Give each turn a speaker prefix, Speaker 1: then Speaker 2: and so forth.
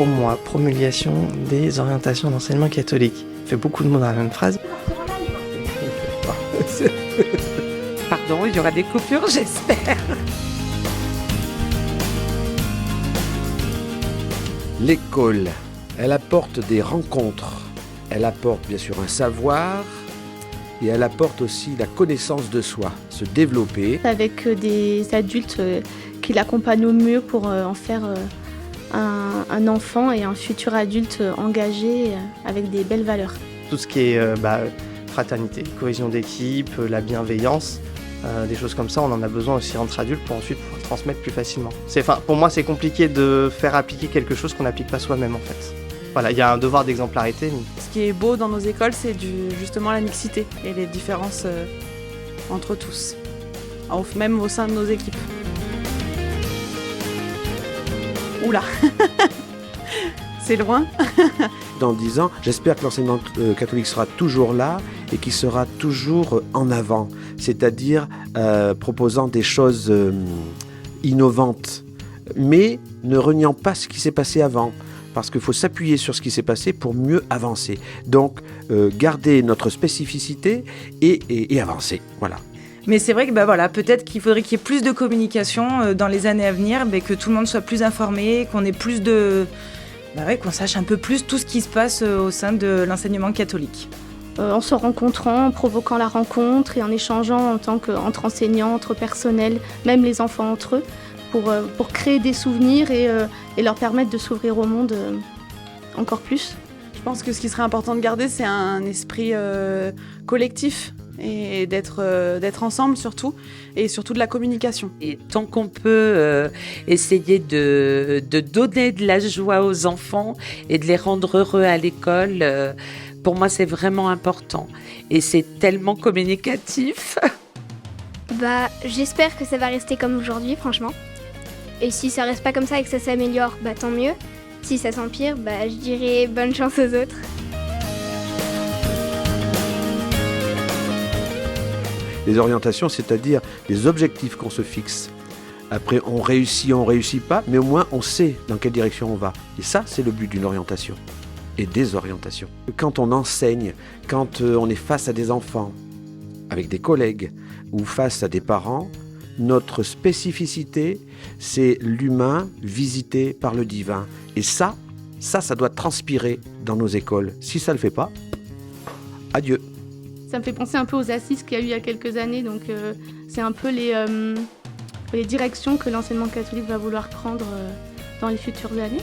Speaker 1: pour moi, promulgation des orientations d'enseignement catholique. Fait beaucoup de mots dans la même phrase.
Speaker 2: Pardon, il y aura des coupures, j'espère.
Speaker 3: L'école, elle apporte des rencontres, elle apporte bien sûr un savoir et elle apporte aussi la connaissance de soi, se développer.
Speaker 4: Avec des adultes qui l'accompagnent au mieux pour en faire un enfant et un futur adulte engagé avec des belles valeurs.
Speaker 1: Tout ce qui est fraternité, cohésion d'équipe, la bienveillance, des choses comme ça, on en a besoin aussi entre adultes pour ensuite pouvoir transmettre plus facilement. Pour moi, c'est compliqué de faire appliquer quelque chose qu'on n'applique pas soi-même en fait. Voilà, il y a un devoir d'exemplarité.
Speaker 5: Ce qui est beau dans nos écoles, c'est justement la mixité et les différences entre tous, même au sein de nos équipes. Oula, c'est loin.
Speaker 3: Dans 10 ans, j'espère que l'enseignement catholique sera toujours là et qu'il sera toujours en avant, c'est-à-dire proposant des choses innovantes, mais ne reniant pas ce qui s'est passé avant, parce qu'il faut s'appuyer sur ce qui s'est passé pour mieux avancer. Donc, garder notre spécificité et avancer, voilà.
Speaker 6: Mais c'est vrai que peut-être qu'il faudrait qu'il y ait plus de communication dans les années à venir, que tout le monde soit plus informé, qu'on ait plus de... qu'on sache un peu plus tout ce qui se passe au sein de l'enseignement catholique.
Speaker 4: En se rencontrant, en provoquant la rencontre et en échangeant entre enseignants, entre personnels, même les enfants entre eux, pour créer des souvenirs et leur permettre de s'ouvrir au monde encore plus.
Speaker 5: Je pense que ce qui serait important de garder, c'est un esprit collectif et d'être ensemble surtout, et surtout de la communication.
Speaker 2: Et tant qu'on peut essayer de donner de la joie aux enfants et de les rendre heureux à l'école, pour moi c'est vraiment important. Et c'est tellement communicatif.
Speaker 7: J'espère que ça va rester comme aujourd'hui, franchement. Et si ça reste pas comme ça et que ça s'améliore, tant mieux. Si ça s'empire, je dirais bonne chance aux autres.
Speaker 3: Les orientations, c'est-à-dire les objectifs qu'on se fixe. Après, on réussit pas, mais au moins on sait dans quelle direction on va. Et ça, c'est le but d'une orientation et des orientations. Quand on enseigne, quand on est face à des enfants, avec des collègues ou face à des parents, notre spécificité, c'est l'humain visité par le divin. Et ça doit transpirer dans nos écoles. Si ça ne le fait pas, adieu.
Speaker 4: Ça me fait penser un peu aux assises qu'il y a eu il y a quelques années, donc c'est un peu les directions que l'enseignement catholique va vouloir prendre dans les futures années.